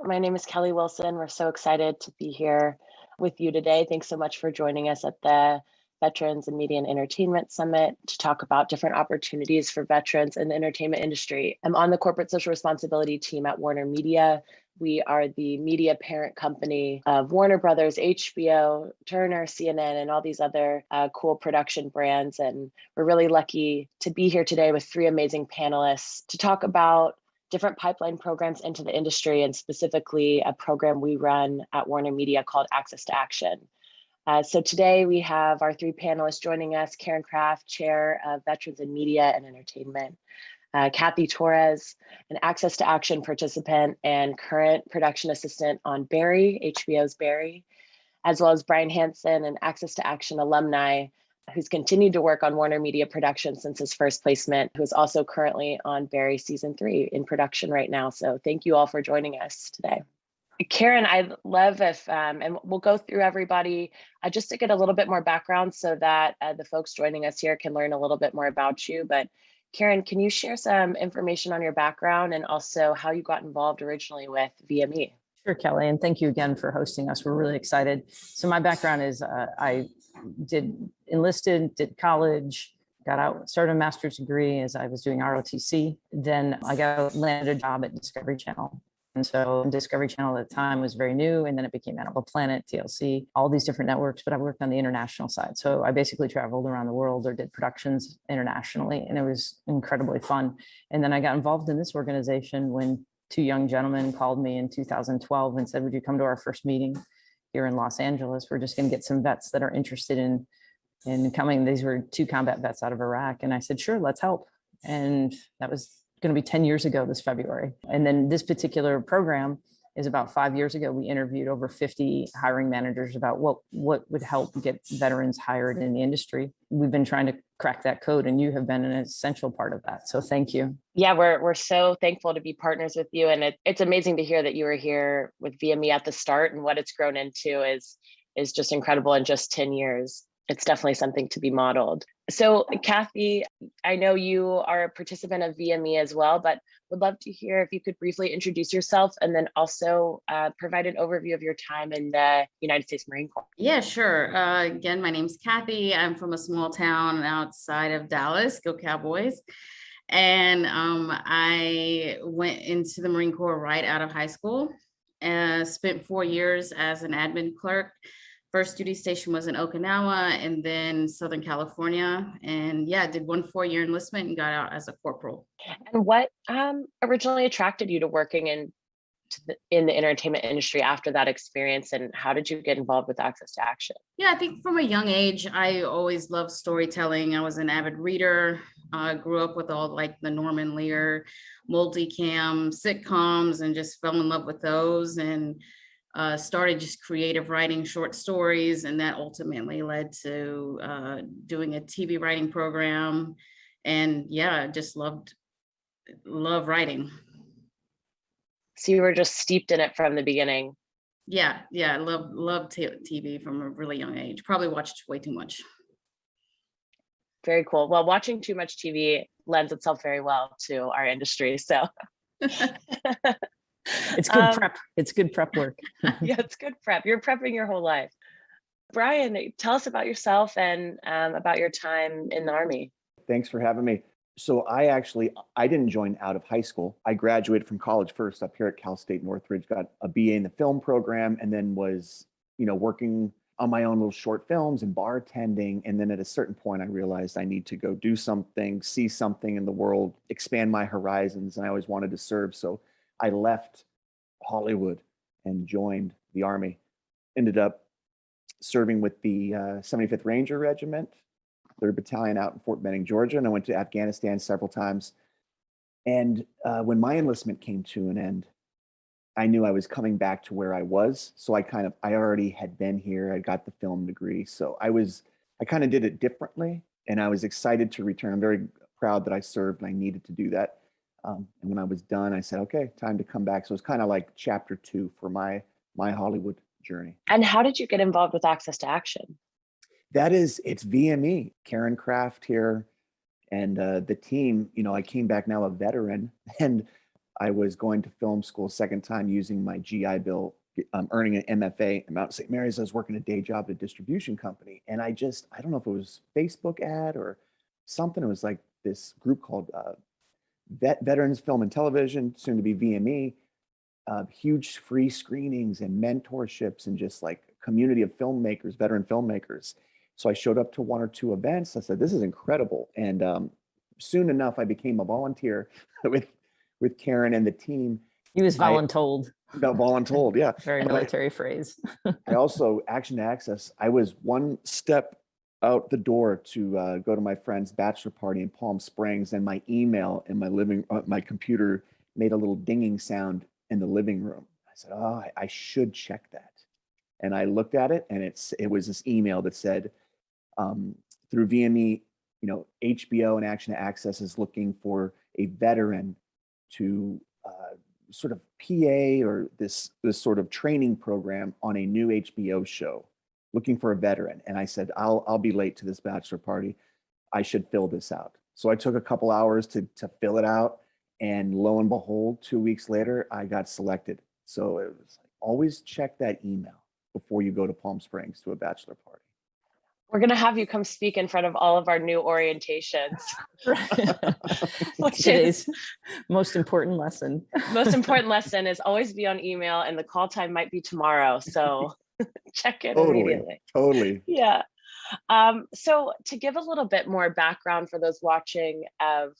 My name is Kelly Wilson. We're so excited to be here with you today. Thanks so much for joining us at the Veterans and Media and Entertainment Summit to talk about different opportunities for veterans in the entertainment industry. I'm on the corporate social responsibility team at WarnerMedia. We are the media parent company of Warner Brothers, HBO, Turner, CNN, and all these other cool production brands. And we're really lucky to be here today with three amazing panelists to talk about different pipeline programs into the industry, and specifically a program we run at WarnerMedia called Access to Action. So today we have our three panelists joining us: Karen Kraft, Chair of Veterans in Media and Entertainment; Kathy Torres, an Access to Action participant and current production assistant on Barry, HBO's Barry; as well as Brian Hansen, an Access to Action alumni who's continued to work on WarnerMedia production since his first placement, who is also currently on Barry season 3 in production right now. So thank you all for joining us today. Karen, I'd love if, and we'll go through everybody just to get a little bit more background so that the folks joining us here can learn a little bit more about you. But Karen, can you share some information on your background and also how you got involved originally with VME? Sure, Kelly, and thank you again for hosting us. We're really excited. So my background is I enlisted, did college, got out, started a master's degree as I was doing ROTC. Then I landed a job at Discovery Channel. And so Discovery Channel at the time was very new, and then it became Animal Planet, TLC, all these different networks, but I worked on the international side. So I basically traveled around the world or did productions internationally, and it was incredibly fun. And then I got involved in this organization when two young gentlemen called me in 2012 and said, would you come to our first meeting here in Los Angeles? We're just going to get some vets that are interested in coming. These were two combat vets out of Iraq. And I said, sure, let's help. And that was going to be 10 years ago this February. And then this particular program is about 5 years ago. We interviewed over 50 hiring managers about what would help get veterans hired in the industry. We've been trying to crack that code, and you have been an essential part of that. So thank you. Yeah, we're so thankful to be partners with you. And it's amazing to hear that you were here with VME at the start, and what it's grown into is just incredible in just 10 years. It's definitely something to be modeled. So Kathy, I know you are a participant of VME as well, but would love to hear if you could briefly introduce yourself and then also provide an overview of your time in the United States Marine Corps. Yeah, sure. Again, my name's Kathy. I'm from a small town outside of Dallas, go Cowboys. And I went into the Marine Corps right out of high school, spent 4 years as an admin clerk. First duty station was in Okinawa and then Southern California. And yeah, did 1 4-year enlistment and got out as a corporal. And what originally attracted you to working in the entertainment industry after that experience, and how did you get involved with Access to Action? Yeah, I think from a young age, I always loved storytelling. I was an avid reader. I grew up with all like the Norman Lear multicam sitcoms and just fell in love with those, and started just creative writing short stories, and that ultimately led to doing a TV writing program. And yeah, just love writing. So you were just steeped in it from the beginning. Yeah, I love TV from a really young age. Probably watched way too much. Very cool. Well, watching too much TV lends itself very well to our industry. So it's good prep. It's good prep work. Yeah, it's good prep. You're prepping your whole life. Brian, tell us about yourself and about your time in the Army. Thanks for having me. So I didn't join out of high school. I graduated from college first up here at Cal State Northridge, got a BA in the film program, and then was, working on my own little short films and bartending. And then at a certain point, I realized I need to go do something, see something in the world, expand my horizons. And I always wanted to serve. So I left Hollywood and joined the Army. Ended up serving with the 75th Ranger Regiment, 3rd Battalion out in Fort Benning, Georgia. And I went to Afghanistan several times. And when my enlistment came to an end, I knew I was coming back to where I was. So I already had been here. I got the film degree. So I kind of did it differently, and I was excited to return. I'm very proud that I served and I needed to do that. And when I was done, I said, okay, time to come back. So it's kind of like chapter 2 for my Hollywood journey. And how did you get involved with Access to Action? It's VME, Karen Kraft here, and the team. I came back now a veteran, and I was going to film school second time using my GI Bill, earning an MFA at Mount St. Mary's. I was working a day job at a distribution company. And I don't know if it was Facebook ad or something. It was like this group called Veterans Film and Television, soon to be VME, huge free screenings and mentorships and just like community of filmmakers, veteran filmmakers. So I showed up to one or two events. I said, this is incredible. And soon enough, I became a volunteer with Karen and the team. He was voluntold. Voluntold, yeah. Very military phrase. I also, Action to Access, I was one step out the door to go to my friend's bachelor party in Palm Springs, and my email in my computer made a little dinging sound in the living room. I said, oh, I should check that. And I looked at it, and it was this email that said, through VME, HBO and Action to Access is looking for a veteran to sort of PA or this sort of training program on a new HBO show, looking for a veteran. And I said, I'll be late to this bachelor party. I should fill this out. So I took a couple hours to fill it out. And lo and behold, 2 weeks later, I got selected. So it was like, always check that email before you go to Palm Springs to a bachelor party. We're going to have you come speak in front of all of our new orientations. Today's most important lesson. Most important lesson is always be on email, and the call time might be tomorrow. So check it immediately. Totally. Yeah. So to give a little bit more background for those watching of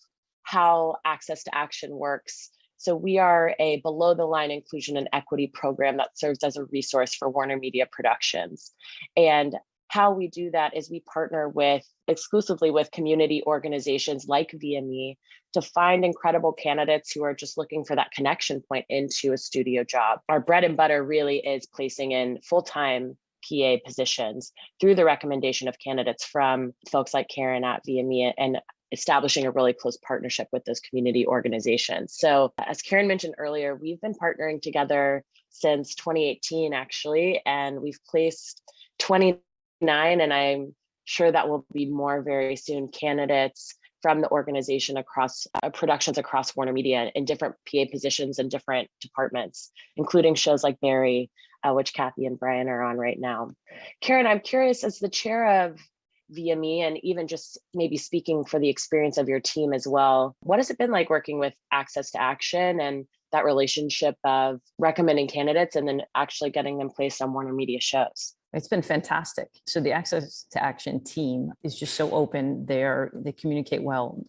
how Access to Action works. So we are a below the line inclusion and equity program that serves as a resource for WarnerMedia Productions. And how we do that is we partner exclusively with community organizations like VME to find incredible candidates who are just looking for that connection point into a studio job. Our bread and butter really is placing in full-time PA positions through the recommendation of candidates from folks like Karen at VME and establishing a really close partnership with those community organizations. So as Karen mentioned earlier, we've been partnering together since 2018, actually, and we've placed 29, and I'm sure that will be more very soon, candidates from the organization across productions across WarnerMedia in different PA positions and different departments, including shows like Barry, which Kathy and Brian are on right now. Karen, I'm curious, as the chair of VME, and even just maybe speaking for the experience of your team as well, what has it been like working with Access to Action and that relationship of recommending candidates and then actually getting them placed on WarnerMedia shows? It's been fantastic. So the Access to Action team is just so open. They communicate well.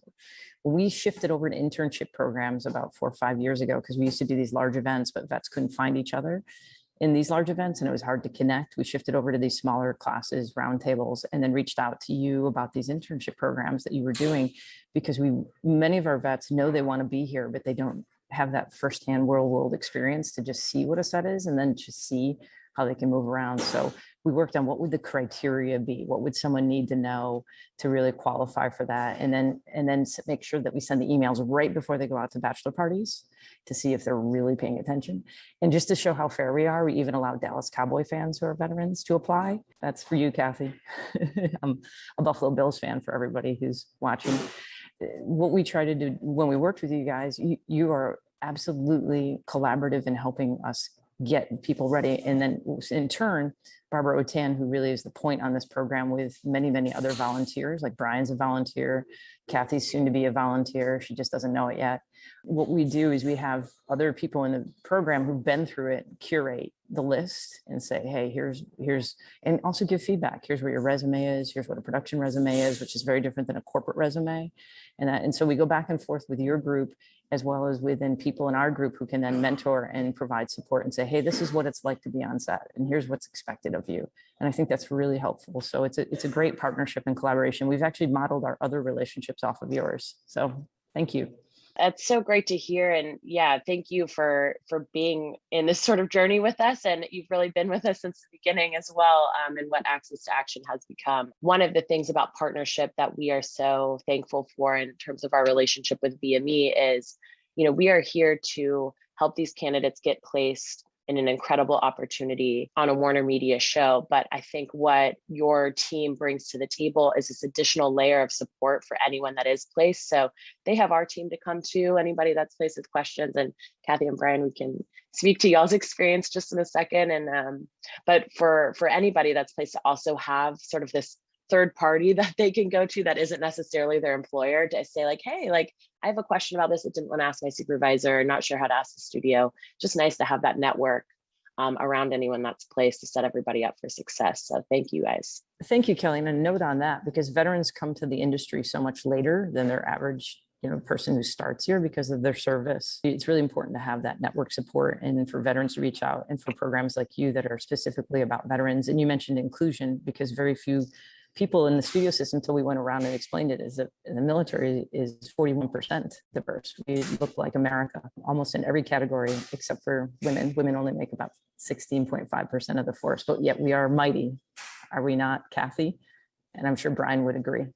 We shifted over to internship programs about 4 or 5 years ago because we used to do these large events, but vets couldn't find each other in these large events and it was hard to connect. We shifted over to these smaller classes, roundtables, and then reached out to you about these internship programs that you were doing because many of our vets know they want to be here, but they don't have that firsthand real world experience to just see what a set is and then just see how they can move around. So we worked on what would the criteria be? What would someone need to know to really qualify for that? And then make sure that we send the emails right before they go out to bachelor parties to see if they're really paying attention. And just to show how fair we are, we even allow Dallas Cowboy fans who are veterans to apply. That's for you, Kathy. I'm a Buffalo Bills fan for everybody who's watching. What we try to do when we worked with you guys, you are absolutely collaborative in helping us get people ready. And then in turn, Barbara Otan, who really is the point on this program with many, many other volunteers, like Brian's a volunteer, Kathy's soon to be a volunteer. She just doesn't know it yet. What we do is we have other people in the program who've been through it, curate the list and say, hey, here's, and also give feedback. Here's where your resume is. Here's what a production resume is, which is very different than a corporate resume. And so we go back and forth with your group as well as within people in our group who can then mentor and provide support and say, hey, this is what it's like to be on set and here's what's expected of you. And I think that's really helpful. So it's a great partnership and collaboration. We've actually modeled our other relationships off of yours. So thank you. That's so great to hear. And yeah, thank you for being in this sort of journey with us. And you've really been with us since the beginning as well, and what Access to Action has become. One of the things about partnership that we are so thankful for in terms of our relationship with VME is, we are here to help these candidates get placed in an incredible opportunity on a WarnerMedia show. But I think what your team brings to the table is this additional layer of support for anyone that is placed. So they have our team to come to, anybody that's placed with questions. And Kathy and Brian, we can speak to y'all's experience just in a second. And but for anybody that's placed to also have sort of this third party that they can go to that isn't necessarily their employer, to say like, hey, like I have a question about this. I didn't want to ask my supervisor, not sure how to ask the studio. Just nice to have that network around anyone that's placed to set everybody up for success. So thank you guys. Thank you, Kelly. And a note on that, because veterans come to the industry so much later than their average person who starts here because of their service. It's really important to have that network support and for veterans to reach out, and for programs like you that are specifically about veterans. And you mentioned inclusion, because very few people in the studio system, until we went around and explained it, is that the military is 41% diverse. We look like America almost in every category except for women. Women only make about 16.5% of the force, but yet we are mighty. Are we not, Kathy? And I'm sure Brian would agree.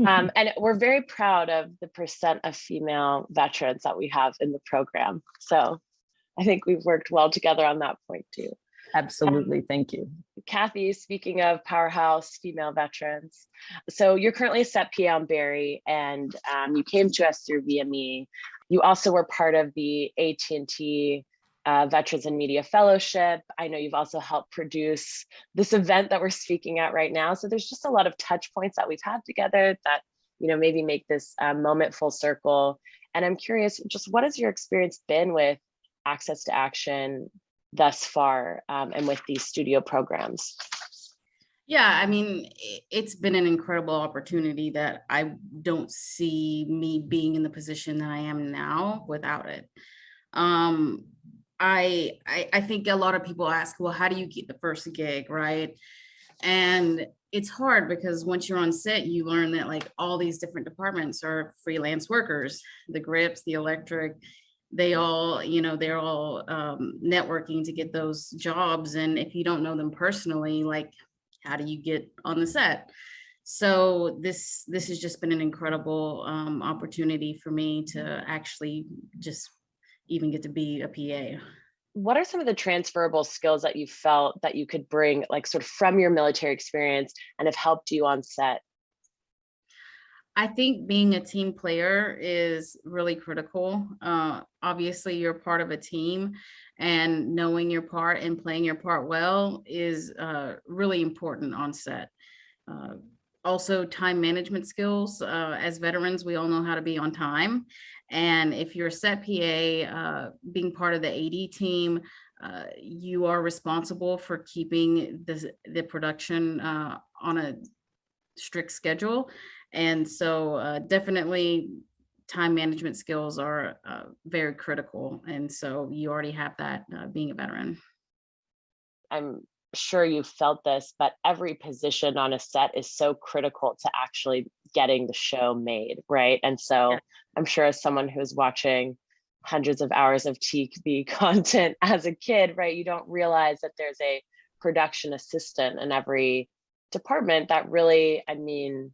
And we're very proud of the percent of female veterans that we have in the program. So I think we've worked well together on that point too. Absolutely. Thank you. Kathy, speaking of powerhouse female veterans, so you're currently a set PA on Barry, and you came to us through VME. You also were part of the AT&T Veterans and Media Fellowship. I know you've also helped produce this event that we're speaking at right now. So there's just a lot of touch points that we've had together that, maybe make this moment full circle. And I'm curious, just what has your experience been with Access to Action thus far, and with these studio programs? Yeah, I mean, it's been an incredible opportunity that I don't see me being in the position that I am now without it. I think a lot of people ask, well, how do you get the first gig, right? And it's hard because once you're on set, you learn that like all these different departments are freelance workers, the grips, the electric, they all, they're all networking to get those jobs. And if you don't know them personally, like, how do you get on the set? So this has just been an incredible opportunity for me to actually just even get to be a PA. What are some of the transferable skills that you felt that you could bring, like sort of from your military experience, and have helped you on set? I think being a team player is really critical. Obviously, you're part of a team, and knowing your part and playing your part well is really important on set. Also, time management skills. As veterans, we all know how to be on time. And if you're a set PA, being part of the AD team, you are responsible for keeping the production on a strict schedule. And so definitely time management skills are very critical. And so you already have that being a veteran. I'm sure you felt this, but every position on a set is so critical to actually getting the show made, right? And so yeah. I'm sure as someone who's watching hundreds of hours of TV content as a kid, right, you don't realize that there's a production assistant in every department that really, I mean,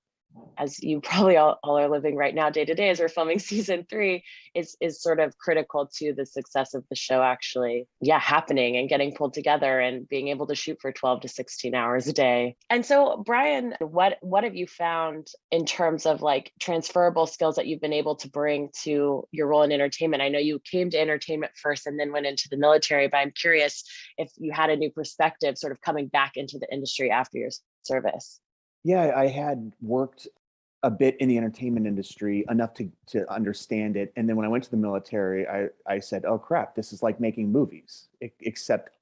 as you probably all are living right now day to day as we're filming season 3, is sort of critical to the success of the show actually happening and getting pulled together and being able to shoot for 12 to 16 hours a day. And so Brian, what have you found in terms of like transferable skills that you've been able to bring to your role in entertainment? I know you came to entertainment first and then went into the military, but I'm curious if you had a new perspective sort of coming back into the industry after your service. Yeah, I had worked a bit in the entertainment industry enough to understand it. And then when I went to the military, I said, oh crap, this is like making movies, except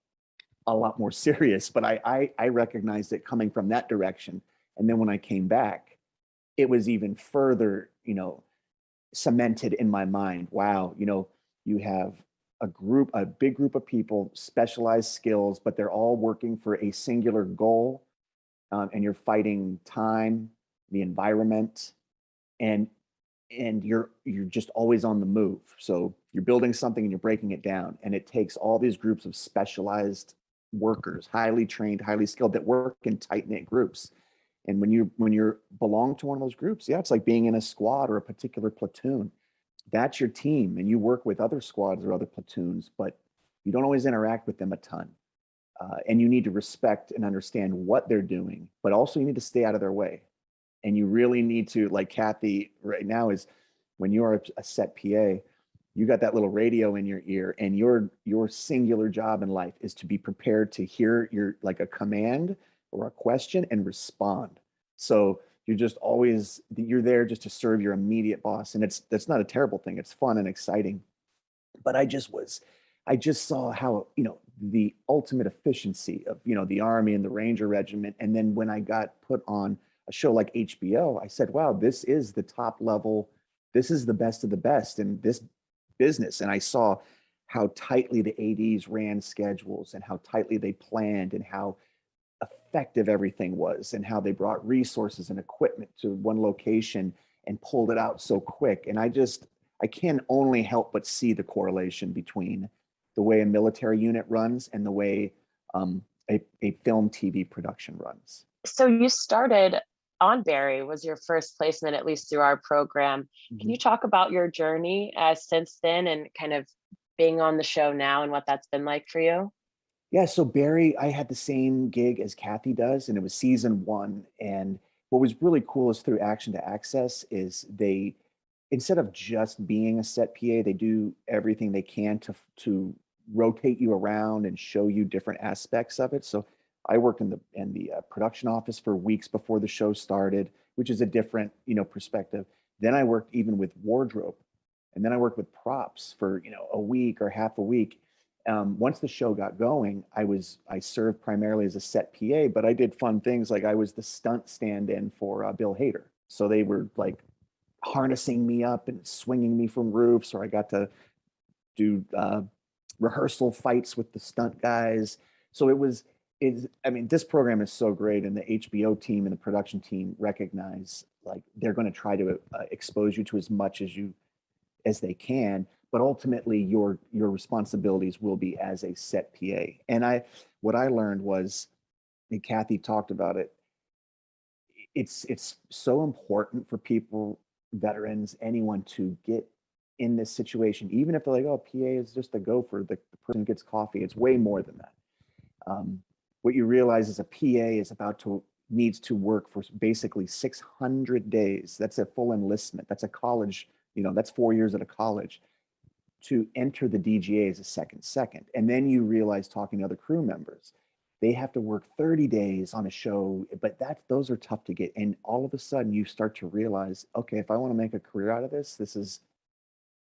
a lot more serious. But I recognized it coming from that direction. And then when I came back, it was even further, cemented in my mind. Wow, you have a big group of people, specialized skills, but they're all working for a singular goal. And you're fighting time, the environment, and you're just always on the move. So you're building something and you're breaking it down, and it takes all these groups of specialized workers, highly trained, highly skilled, that work in tight-knit groups. And when you belong to one of those groups, it's like being in a squad or a particular platoon. That's your team, and you work with other squads or other platoons, but You don't always interact with them a ton. And you need to respect and understand what they're doing, but also you need to stay out of their way. And you really need to, like Kathy right now is, when you are a set PA, you got that little radio in your ear, and your singular job in life is to be prepared to hear like a command or a question and respond. So you're there just to serve your immediate boss. And that's not a terrible thing. It's fun and exciting. But I just saw how, the ultimate efficiency of, the Army and the Ranger Regiment. And then when I got put on a show like HBO, I said, wow, this is the top level. This is the best of the best in this business. And I saw how tightly the ADs ran schedules and how tightly they planned and how effective everything was and how they brought resources and equipment to one location and pulled it out so quick. And I can only help but see the correlation between the way a military unit runs and the way a film TV production runs. So you started on Barry, was your first placement, at least through our program. Mm-hmm. Can you talk about your journey since then and kind of being on the show now and what that's been like for you? Yeah, so Barry, I had the same gig as Kathy does, and it was season 1. And what was really cool is through Action to Access is they, instead of just being a set PA, they do everything they can to rotate you around and show you different aspects of it. So I worked in the production office for weeks before the show started, which is a different, perspective. Then I worked even with wardrobe, and then I worked with props for, a week or half a week. Once the show got going, I served primarily as a set PA, but I did fun things like I was the stunt stand-in for Bill Hader. So they were like harnessing me up and swinging me from roofs, or I got to do rehearsal fights with the stunt guys. So this program is so great, and the HBO team and the production team recognize like they're going to try to expose you to as much as they can, but ultimately your responsibilities will be as a set PA. And what I learned was, and Kathy talked about it, it's so important for people, veterans, anyone, to get in this situation, even if they're like, oh, PA is just a gopher, the person who gets coffee. It's way more than that. What you realize is a PA needs to work for basically 600 days. That's a full enlistment. That's a college, that's 4 years at a college to enter the DGA as a second. And then you realize, talking to other crew members, they have to work 30 days on a show, but those are tough to get. And all of a sudden you start to realize, okay, if I want to make a career out of this,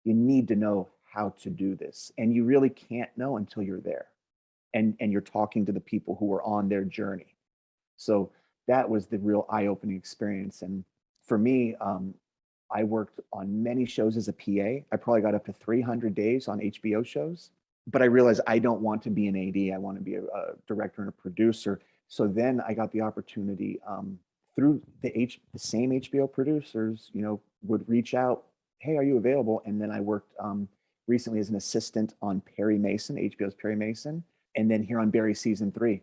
you need to know how to do this. And you really can't know until you're there and you're talking to the people who are on their journey. So that was the real eye-opening experience. And for me, I worked on many shows as a PA. I probably got up to 300 days on HBO shows, but I realized I don't want to be an AD. I want to be a director and a producer. So then I got the opportunity through the same HBO producers, would reach out, hey, are you available? And then I worked recently as an assistant on Perry Mason, HBO's Perry Mason, and then here on Barry season 3.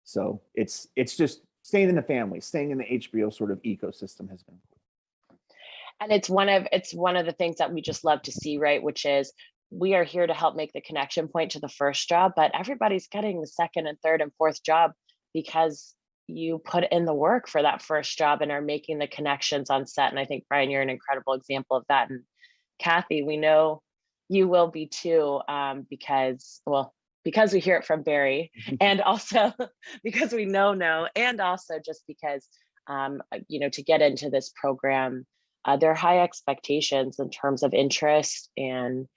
So it's just staying in the family, staying in the HBO sort of ecosystem has been cool. And it's one of the things that we just love to see, right? Which is, we are here to help make the connection point to the first job, but everybody's getting the second and third and fourth job because you put in the work for that first job and are making the connections on set. And I think, Brian, you're an incredible example of that. And Kathy, we know you will be too, because we hear it from Barry, and also because we know, and also just because, to get into this program, there are high expectations in terms of interest and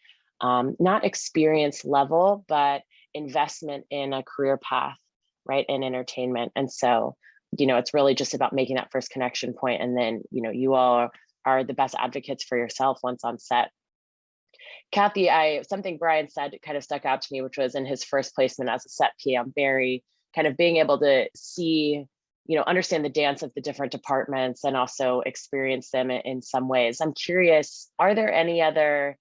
not experience level, but investment in a career path, right, in entertainment. And so, it's really just about making that first connection point, and then, you all are the best advocates for yourself once on set. Kathy, something Brian said kind of stuck out to me, which was in his first placement as a set PA on Barry, kind of being able to see, understand the dance of the different departments and also experience them in some ways. I'm curious, are there any other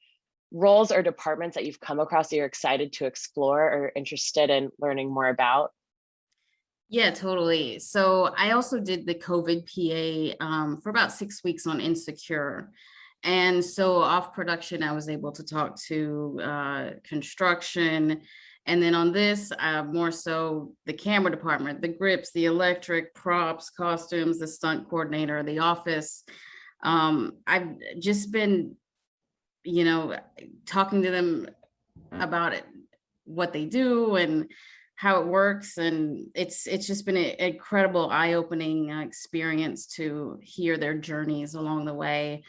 roles or departments that you've come across that you're excited to explore or interested in learning more about? Yeah, totally. So I also did the COVID PA for about 6 weeks on Insecure. And so off production, I was able to talk to construction And then on this, more so the camera department, the grips, the electric, props, costumes, the stunt coordinator, the office. I've just been, talking to them about it, what they do and how it works. And it's just been an incredible eye-opening experience to hear their journeys along the way.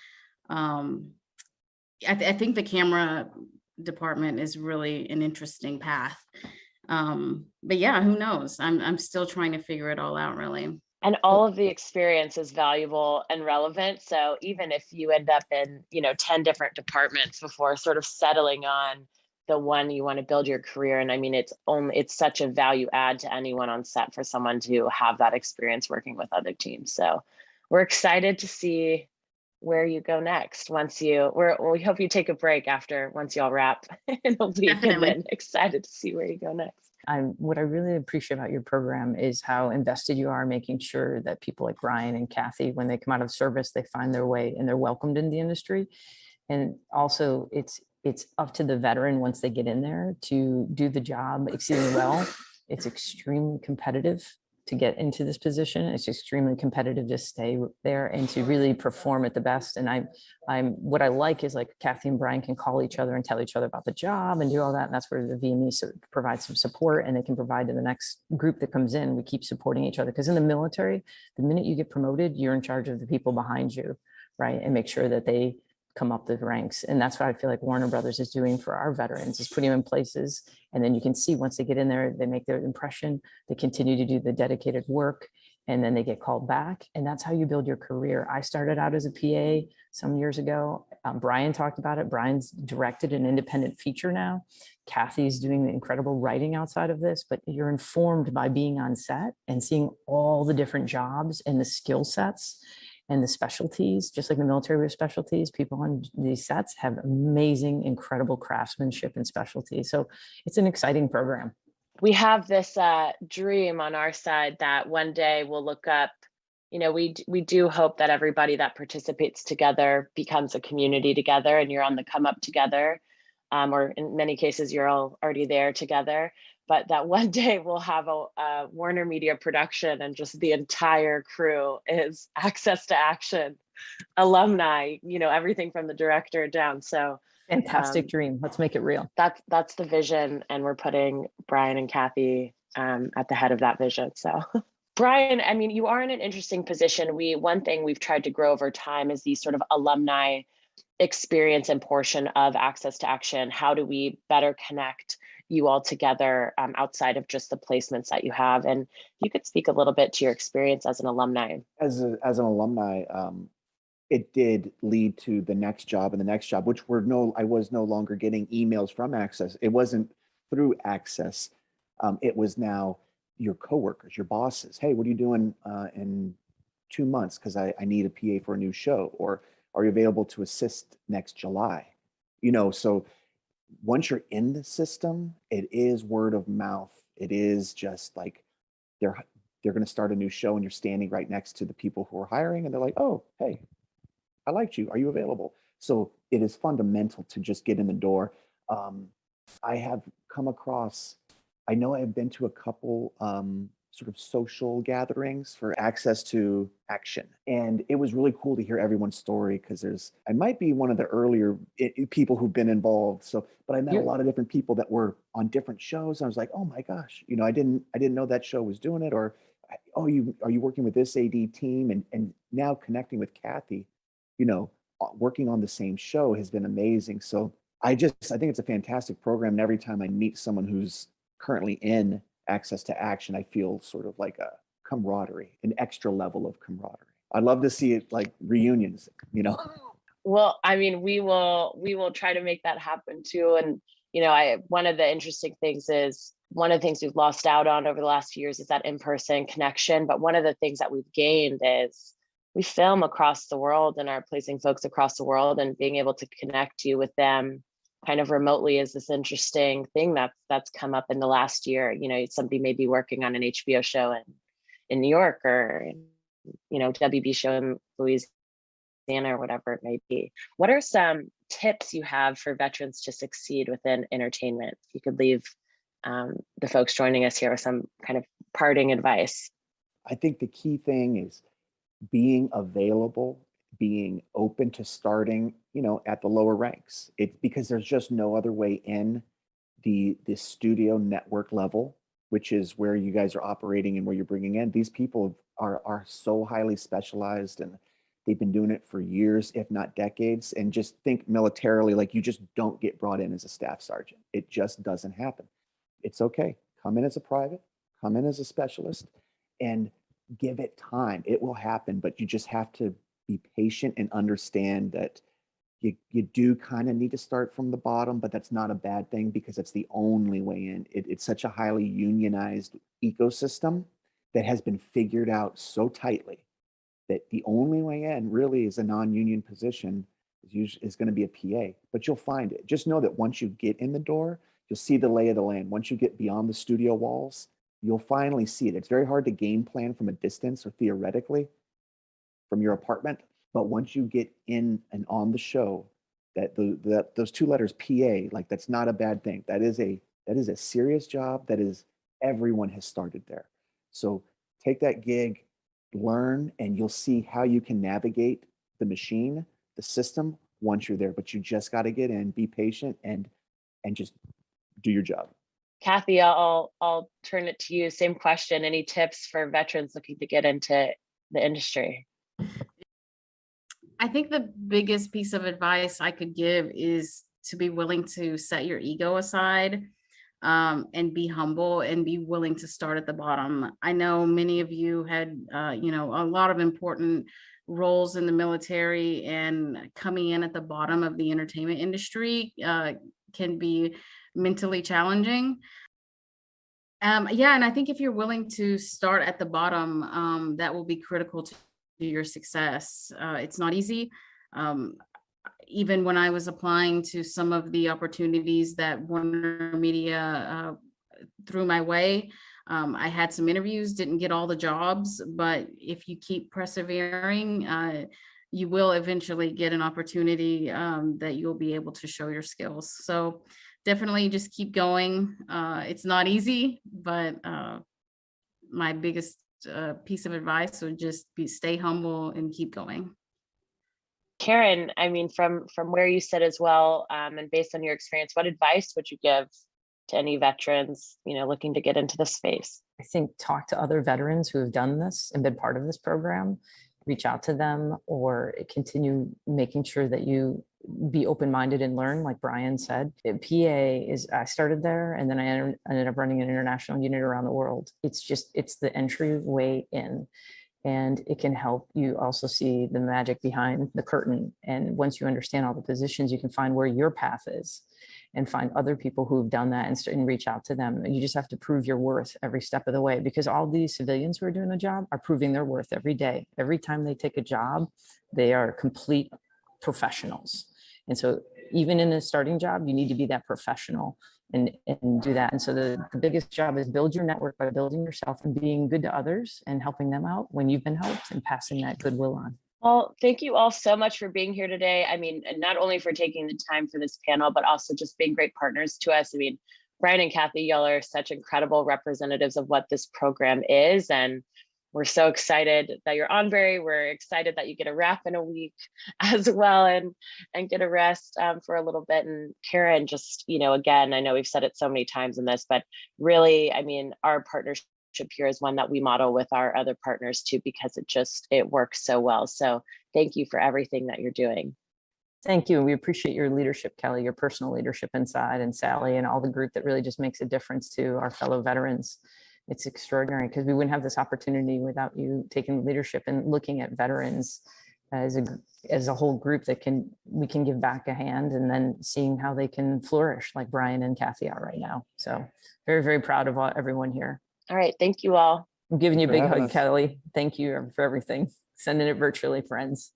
I think the camera department is really an interesting path. But yeah, who knows? I'm still trying to figure it all out, really. And all of the experience is valuable and relevant. So even if you end up in, 10 different departments before sort of settling on the one you want to build your career in, I mean, it's such a value add to anyone on set for someone to have that experience working with other teams. So we're excited to see where you go next we hope you take a break once y'all wrap in a week. Definitely. And then excited to see where you go next. What I really appreciate about your program is how invested you are making sure that people like Brian and Kathy, when they come out of service, they find their way and they're welcomed in the industry. And also it's up to the veteran once they get in there to do the job exceedingly well. It's extremely competitive to get into this position. It's extremely competitive to stay there and to really perform at the best. And what I like is like Kathy and Brian can call each other and tell each other about the job and do all that. And that's where the VME provides some support, and they can provide to the next group that comes in. We keep supporting each other because in the military, the minute you get promoted, you're in charge of the people behind you, right? And make sure that they come up the ranks. And that's what I feel like Warner Brothers is doing for our veterans, is putting them in places. And then you can see once they get in there, they make their impression, they continue to do the dedicated work, and then they get called back. And that's how you build your career. I started out as a PA some years ago. Brian talked about it. Brian's directed an independent feature now. Kathy's doing the incredible writing outside of this, but you're informed by being on set and seeing all the different jobs and the skill sets and the specialties. Just like the military with specialties, people on these sets have amazing, incredible craftsmanship and specialties. So it's an exciting program. We have this dream on our side that one day we'll look up, we do hope that everybody that participates together becomes a community together, and you're on the come up together, or in many cases, you're all already there together. But that one day we'll have a WarnerMedia production and just the entire crew is Access to Action alumni, everything from the director down. So fantastic dream. Let's make it real. That's the vision. And we're putting Brian and Kathy at the head of that vision. So Brian, I mean, you are in an interesting position. One thing we've tried to grow over time is these sort of alumni experience and portion of Access to Action. How do we better connect you all together outside of just the placements that you have? And you could speak a little bit to your experience as an alumni. As an alumni, it did lead to the next job and the next job, which I was no longer getting emails from Access. It wasn't through Access. It was now your coworkers, your bosses. Hey, what are you doing in 2 months? Because I need a PA for a new show. Or are you available to assist next July? So once you're in the system, it is word of mouth. It is just like they're going to start a new show and you're standing right next to the people who are hiring, and they're like, oh, hey, I liked you. Are you available? So it is fundamental to just get in the door. I have come across, I know I've been to a couple sort of social gatherings for Access to Action. And it was really cool to hear everyone's story, because I might be one of the earlier people who've been involved. But I met a lot of different people that were on different shows. I was like, oh my gosh, I didn't know that show was doing it. Or, oh, are you working with this AD team? And now connecting with Kathy, working on the same show has been amazing. So I think it's a fantastic program. And every time I meet someone who's currently in Access to Action, I feel sort of like a camaraderie, an extra level of camaraderie. I'd love to see it like reunions, Well, I mean, we will try to make that happen too. And, one of the interesting things we've lost out on over the last few years is that in-person connection. But one of the things that we've gained is we film across the world and are placing folks across the world, and being able to connect you with them kind of remotely is this interesting thing that's come up in the last year. Somebody may be working on an HBO show in New York, or WB show in Louisiana, or whatever it may be. What are some tips you have for veterans to succeed within entertainment? If you could leave the folks joining us here with some kind of parting advice. I think the key thing is being available, being open to starting, at the lower ranks. It's because there's just no other way in the studio network level, which is where you guys are operating and where you're bringing in. These people are so highly specialized, and they've been doing it for years, if not decades. And just think militarily, like, you just don't get brought in as a staff sergeant. It just doesn't happen. It's okay. Come in as a private, come in as a specialist, and give it time. It will happen, but you just have to be patient and understand that you do kind of need to start from the bottom, but that's not a bad thing because it's the only way in. It's such a highly unionized ecosystem that has been figured out so tightly that the only way in really is a non-union position is going to be a PA, but you'll find it. Just know that once you get in the door, you'll see the lay of the land. Once you get beyond the studio walls, you'll finally see it. It's very hard to game plan from a distance or theoretically from your apartment. But once you get in and on the show, that those two letters PA, like, that's not a bad thing. That is a serious job. That is, everyone has started there. So take that gig, learn, and you'll see how you can navigate the machine, the system, once you're there. But you just got to get in, be patient, and just do your job. Kathy, I'll turn it to you. Same question. Any tips for veterans looking to get into the industry? I think the biggest piece of advice I could give is to be willing to set your ego aside, and be humble and be willing to start at the bottom. I know many of you had, a lot of important roles in the military, and coming in at the bottom of the entertainment industry can be mentally challenging. And I think if you're willing to start at the bottom, that will be critical to your success. It's not easy. Even when I was applying to some of the opportunities that WarnerMedia threw my way, I had some interviews, didn't get all the jobs, but if you keep persevering, you will eventually get an opportunity that you'll be able to show your skills. So definitely just keep going. It's not easy, but my biggest piece of advice would just be stay humble and keep going. Karen, I mean, from where you sit as well, and based on your experience, what advice would you give to any veterans, looking to get into the space? I think talk to other veterans who have done this and been part of this program, reach out to them, or continue making sure that you be open-minded and learn, like Brian said. I started there, and then I ended up running an international unit around the world. It's the entryway in. And it can help you also see the magic behind the curtain. And once you understand all the positions, you can find where your path is and find other people who've done that and reach out to them. And you just have to prove your worth every step of the way, because all these civilians who are doing the job are proving their worth every day. Every time they take a job, they are complete professionals. And so even in a starting job, you need to be that professional and do that. And so the biggest job is build your network by building yourself and being good to others and helping them out when you've been helped and passing that goodwill on. Well, thank you all so much for being here today. I mean, and not only for taking the time for this panel, but also just being great partners to us. I mean, Brian and Kathy, y'all are such incredible representatives of what this program is. And we're so excited that you're on, Barry. We're excited that you get a wrap in a week as well, and get a rest for a little bit. And Karen, just, again, I know we've said it so many times in this, but really, I mean, our partnership here is one that we model with our other partners too, because it works so well. So thank you for everything that you're doing. Thank you. And we appreciate your leadership, Kelly, your personal leadership inside, and Sally and all the group that really just makes a difference to our fellow veterans. It's extraordinary, because we wouldn't have this opportunity without you taking leadership and looking at veterans as a whole group that we can give back a hand, and then seeing how they can flourish like Brian and Kathy are right now. So very, very proud of everyone here. All right. Thank you all. I'm giving you a big hug, Kelly. Thank you for everything. Sending it virtually, friends.